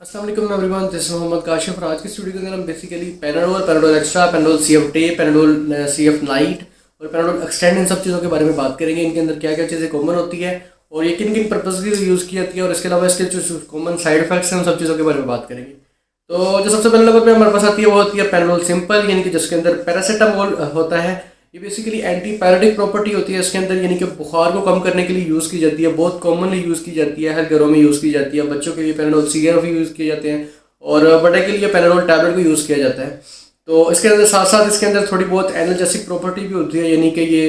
अस्सलाम वालेकुम everyone, this is Mohammad Kashif. और आज की वीडियो के अंदर हम basically Panadol, Panadol extra, Panadol CF day, Panadol CF night और पैनाडोल एक्सटेंड, इन सब चीज़ों के बारे में बात करेंगे। इनके अंदर क्या क्या चीज़ें कॉमन होती है और ये किन किन पर्पज़ के लिए यूज़ की जाती है, और इसके अलावा इसके जो कॉमन साइड इफेक्ट्स हैं उन सब चीज़ों के बारे में बात करेंगे। तो जो सबसे पहले नंबर पे हमारे पास आती है वो होती है पैनाडोल सिंपल, यानी कि जिसके अंदर पैरासीटामोल होता है। ये बेसिकली एंटी पैराटिक प्रॉपर्टी होती है इसके अंदर, यानी कि बुखार को कम करने के लिए यूज़ की जाती है। बहुत कॉमनली यूज़ की जाती है, हर घरों में यूज़ की जाती है। बच्चों के लिए पैनाडोल CF यूज़ किए जाते हैं और बड़े के लिए पैनाडोल टैबलेट को यूज़ किया जाता है। तो इसके अंदर साथ साथ इसके अंदर थोड़ी बहुत एनाल्जेसिक प्रॉपर्टी भी होती है, यानी कि ये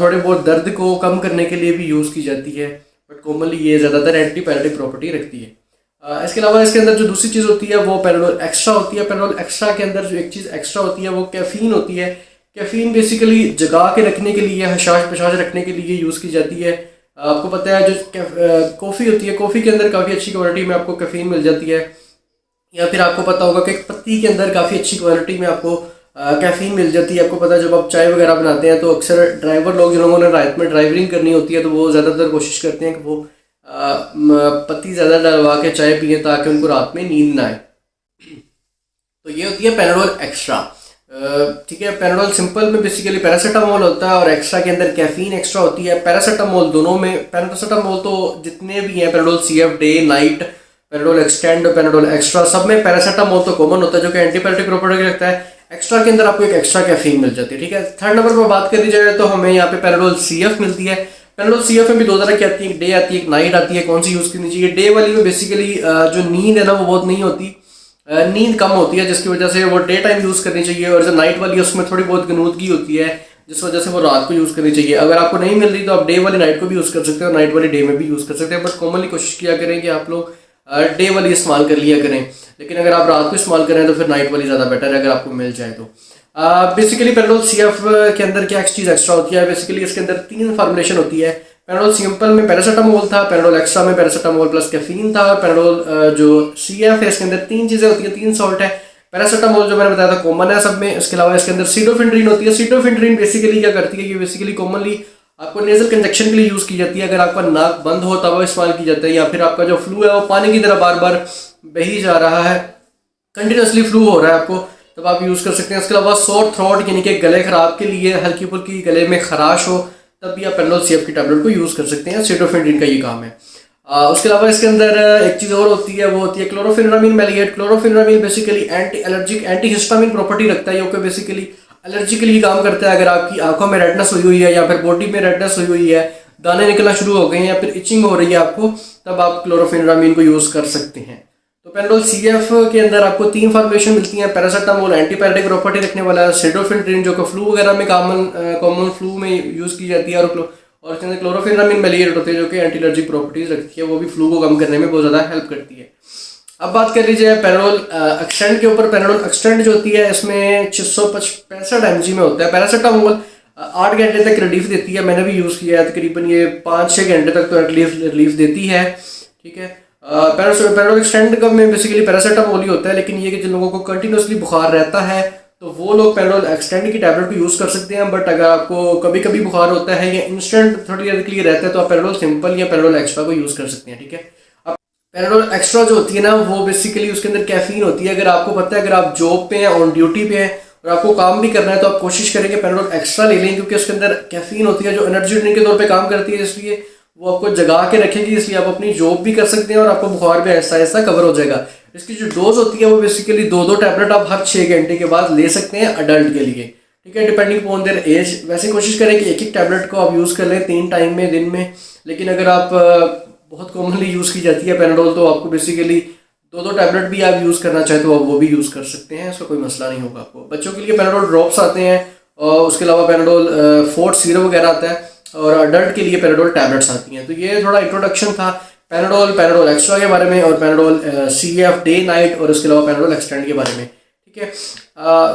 थोड़े बहुत दर्द को कम करने के लिए भी यूज़ की जाती है, बट कॉमनली ये ज़्यादातर एंटी पैराटिक प्रॉपर्टी रखती है। इसके अलावा इसके अंदर जो दूसरी चीज़ होती है वो पैनाडोल एक्स्ट्रा होती है। पैनाडोल एक्स्ट्रा के अंदर जो एक चीज़ एक्स्ट्रा होती है वो कैफ़ीन होती है। कैफ़ीन बेसिकली जगा के रखने के लिए, हशाश पशाश रखने के लिए यूज़ की जाती है। आपको पता है जो कॉफ़ी होती है, कॉफ़ी के अंदर काफ़ी अच्छी क्वालिटी में आपको कैफ़ीन मिल जाती है, या फिर आपको पता होगा कि पत्ती के अंदर काफ़ी अच्छी क्वालिटी में आपको कैफ़ीन मिल जाती है। आपको पता है जब आप चाय वगैरह बनाते हैं तो अक्सर ड्राइवर लोग, जिन लोगों ने रात में ड्राइवरिंग करनी होती है, तो वो ज़्यादातर कोशिश करते हैं कि वो पत्ती ज़्यादा डलवा के चाय पिए ताकि उनको रात में नींद ना आए। तो ये होती है पैनाडोल एक्स्ट्रा। ठीक है, पैनाडोल सिंपल में बेसिकली पैरासीटामोल होता है और एक्स्ट्रा के अंदर कैफीन एक्स्ट्रा होती है। पैरासीटामोल दोनों में, पैरासीटामोल तो जितने भी हैं, Panadol CF day, night, Panadol extend, Panadol extra, सब में पैरासीटामोल तो कॉमन होता है जो कि एंटीबायोटिक प्रॉपर्टी रखता है। एक्स्ट्रा के अंदर आपको एक एक्स्ट्रा कैफीन मिल जाती है। ठीक है, थर्ड नंबर पर बात करी जाए तो हमें यहाँ पे पैनाडोल CF मिलती है। पैनाडोल CF में भी दो तरह की आती है, एक डे आती है, एक नाइट आती है। कौन सी यूज़ करनी चाहिए? डे वाली में बेसिकली जो नींद है ना वो बहुत नहीं होती, नींद कम होती है, जिसकी वजह से वो डे टाइम यूज़ करनी चाहिए। और जो नाइट वाली है उसमें थोड़ी बहुत गनूदगी होती है, जिस वजह से वो रात को यूज़ करनी चाहिए। अगर आपको नहीं मिल रही तो आप डे वाली नाइट को भी यूज़ कर सकते हो, नाइट वाली डे में भी यूज़ कर सकते हैं, बट कॉमनली कोशिश किया करें कि आप लोग डे वाली इस्तेमाल कर लिया करें। लेकिन अगर आप रात को इस्तेमाल करें तो फिर नाइट वाली ज़्यादा बेटर है अगर आपको मिल जाए तो। बेसिकली पैनाडोल CF के अंदर क्या चीज़ एक्स्ट्रा होती है? बेसिकली इसके अंदर 3 फॉर्मुलेशन होती है। पैनाडोल सिंपल में पैरासीटामोल था, पैनाडोल एक्स्ट्रा में पैरासीटामोल प्लस कैफीन था, पैनाडोल जो CF है इसके अंदर 3 चीज़ें होती हैं, 3 सॉल्ट है। पैरासीटामोल जो मैंने बताया था कॉमन है सब में। इसके अलावा इसके अंदर सीडोफिंड्रीन होती है। सीडोफिंड्रीन बेसिकली क्या करती है? ये बेसिकली कॉमनली आपको नेजल कंजक्शन के लिए यूज़ की जाती है। अगर आपका नाक बंद हो तब इस्तेमाल की जाता है, या फिर आपका जो फ्लू है वो पानी की तरह बार बार बही जा रहा है, कंटिन्यूसली फ्लू हो रहा है आपको, तब आप यूज़ कर सकते हैं। इसके अलावा सोर थ्रोट, यानी कि गले खराब के लिए, हल्की फुल्की गले में खराश हो, तब भी आप पैनाडोल CF की टैबलेट को यूज़ कर सकते हैं। सीडोफिंड्रीन का ये काम है। उसके अलावा इसके अंदर एक चीज़ और होती है, वो होती है chlorpheniramine maleate. Chlorpheniramine basically anti allergic, anti histamine property रखता है, जो बेसिकली एलर्जी के लिए काम करता है। अगर आपकी आंखों में रेडनेस हुई हुई है, या फिर बॉडी में रेडनेस हुई हुई है, दाने निकलना शुरू हो गए हैं, या फिर इचिंग हो रही है आपको, तब आप क्लोरोफेनिरामिन को यूज़ कर सकते हैं। तो पैनाडोल CF के अंदर आपको 3 फॉर्मुलेशन मिलती हैं। पैरासीटामोल एंटीपैरेटिक प्रॉपर्टी रखने वाला है, सीडोफिंड्रीन जो कि फ्लू वगैरह में कॉमन फ्लू में यूज़ की जाती है, और इसके अंदर क्लोरोफेनिरामिन मैलिएट होते हैं जो कि एंटी एलर्जिक प्रॉपर्टीज रखती है, वो भी फ्लू को कम करने में बहुत ज़्यादा हेल्प करती है। अब बात कर लीजिए पैनाडोल एक्सटेंड के ऊपर। पैनाडोल एक्सटेंड जो होती है इसमें 665 mg में होता है। पैरासीटामोल 8 घंटे तक रिलीफ देती है, मैंने भी यूज़ किया है, तकरीबन ये 5-6 घंटे तक तो रिलीफ देती है। ठीक है, पैनाडोल एक्सटेंड का में बेसिकली पैरासीटामोल ही होता है, लेकिन ये कि जिन लोगों को कंटिन्यूसली बुखार रहता है तो वो लोग पैनाडोल एक्सटेंड की टैबलेट को यूज़ कर सकते हैं। बट अगर आपको कभी कभी बुखार होता है या इंस्टेंट थोड़ी देर के लिए रहता है तो आप पैनाडोल सिंपल या पैनाडोल एक्स्ट्रा को यूज़ कर सकते हैं। ठीक है, अब पैनाडोल एक्स्ट्रा जो होती है ना वो बेसिकली उसके अंदर कैफीन होती है। अगर आपको पता है, अगर आप जॉब पे हैं, ऑन ड्यूटी पे हैं और आपको काम भी करना है, तो आप कोशिश करेंगे पैनाडोल एक्स्ट्रा ले लें, क्योंकि उसके अंदर कैफीन होती है जो एनर्जी ड्रिंक के तौर पे काम करती है, इसलिए वो आपको जगा के रखेगी, इसलिए आप अपनी जॉब भी कर सकते हैं और आपको बुखार भी ऐसा ऐसा कवर हो जाएगा। इसकी जो डोज होती है वो बेसिकली 2-2 टैबलेट आप हर 6 घंटे के बाद ले सकते हैं अडल्ट के लिए। ठीक है, डिपेंडिंग अपॉन देयर एज। वैसे कोशिश करें कि एक टैबलेट को आप यूज़ कर लें 3 टाइम में दिन में, लेकिन अगर आप बहुत कॉमनली यूज़ की जाती है पैनाडोल, तो आपको बेसिकली 2-2 टैबलेट भी आप यूज़ करना चाहे तो आप वो भी यूज़ कर सकते हैं, इसका कोई मसला नहीं होगा आपको। बच्चों के लिए पैनाडोल ड्रॉप्स आते हैं, और उसके अलावा पैनाडोल फोर्ट सीरप वगैरह आता है, और अडल्ट के लिए पैनाडोल टैबलेट्स आती हैं। तो ये थोड़ा इंट्रोडक्शन था पैनाडोल एक्स्ट्रा के बारे में, और पैनाडोल CF डे नाइट, और इसके अलावा पैनाडोल एक्सटेंड के बारे में। ठीक है,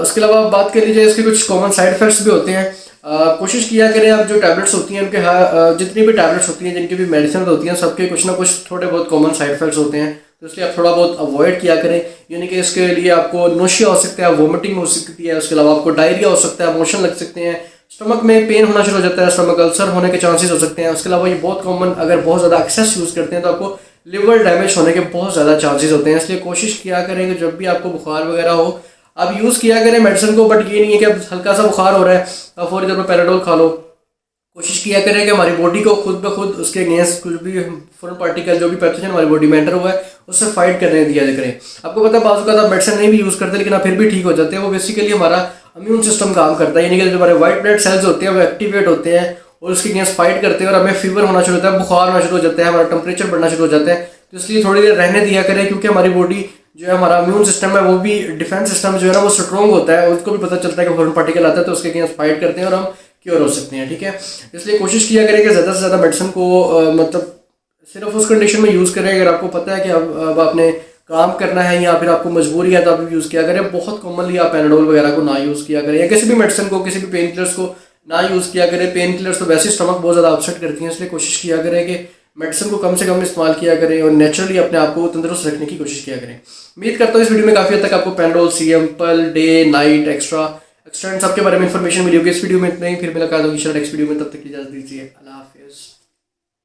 उसके अलावा बात कर लीजिए इसके कुछ कॉमन साइड इफेक्ट्स भी होते हैं। कोशिश किया करें आप जो टैबलेट्स होती हैं उनके, जितनी भी टैबलेट्स होती हैं, जिनकी भी मेडिसिन होती हैं, सबके कुछ ना कुछ थोड़े बहुत कॉमन साइड इफेक्ट्स होते हैं, तो इसलिए आप थोड़ा बहुत अवॉइड किया करें। यानी कि इसके लिए आपको नोशिया हो सकता है, वोमिटिंग हो सकती है, उसके अलावा आपको डायरिया हो सकता है, मोशन लग सकते हैं, स्टमक में पेन होना शुरू हो जाता है, स्टमक अल्सर होने के चांसेस हो सकते हैं। उसके अलावा ये बहुत कॉमन, अगर बहुत ज़्यादा एक्सेस यूज़ करते हैं तो आपको लिवर डैमेज होने के बहुत ज़्यादा चांसेस होते हैं। इसलिए कोशिश किया करें कि जब भी आपको बुखार वगैरह हो आप यूज़ किया करें मेडिसिन को, बट ये नहीं है कि अब हल्का सा बुखार हो रहा है आप फौरी तौर पर पैराडोल खा लो। कोशिश किया करें कि हमारी बॉडी को खुद ब खुद उसके अगेंस्ट कुछ भी फॉरेन पार्टिकल जो भी पैथोजन हमारी बॉडी में एंटर हुआ है उससे फाइट करने दिया करें। आपको पता है बाजू का आप मेडिसिन नहीं भी यूज़ करते लेकिन आप फिर भी ठीक हो जाते हैं। वो बेसिकली हमारा इम्यून सिस्टम काम करता है, यानी कि जो हमारे वाइट ब्लड सेल्स होते हैं वो एक्टिवेट होते हैं और उसके अगेंस्ट फाइट करते हैं और हमें फीवर होना शुरू होता है, बुखार होना शुरू हो जाता है, हमारा टेम्परेचर बढ़ना शुरू हो जाता है। तो इसलिए थोड़ी देर रहने दिया करें, क्योंकि हमारी बॉडी जो है हमारा इम्यून सिस्टम है वो भी डिफेंस सिस्टम जो है ना वो स्ट्रॉन्ग होता है, उसको भी पता चलता है कि फॉरेन पार्टिकल आता है तो उसके अगेंस्ट फाइट करते हैं और हम क्योर हो सकते हैं। ठीक है, इसलिए कोशिश किया करें कि ज़्यादा से ज़्यादा मेडिसिन को मतलब सिर्फ उस कंडीशन में यूज़ करें अगर आपको पता है कि अब आपने काम करना है या फिर आपको मजबूरी है तो आप यूज़ किया करें। बहुत कॉमनली आप पैनाडोल वगैरह को ना यूज़ किया करें या किसी भी मेडिसिन को, किसी भी पेन किलर्स को ना यूज़ किया करें। पेन किलर्स तो वैसे स्टमक बहुत ज़्यादा अपसेट करती हैं, इसलिए कोशिश किया करें कि मेडिसिन को कम से कम इस्तेमाल किया करें और नेचुरली अपने आप को तंदुरुस्त रखने की कोशिश किया करें। उम्मीद करता हूँ इस वीडियो में काफ़ी हद तक आपको Panadol, simple, day, night, extra सबके बारे में इन्फॉर्मेशन मिली होगी। इस वीडियो में इतना ही, फिर मुलाकात होगी नेक्स्ट वीडियो में, तब तक की इजाज़त दीजिए। अल्लाह हाफिज़।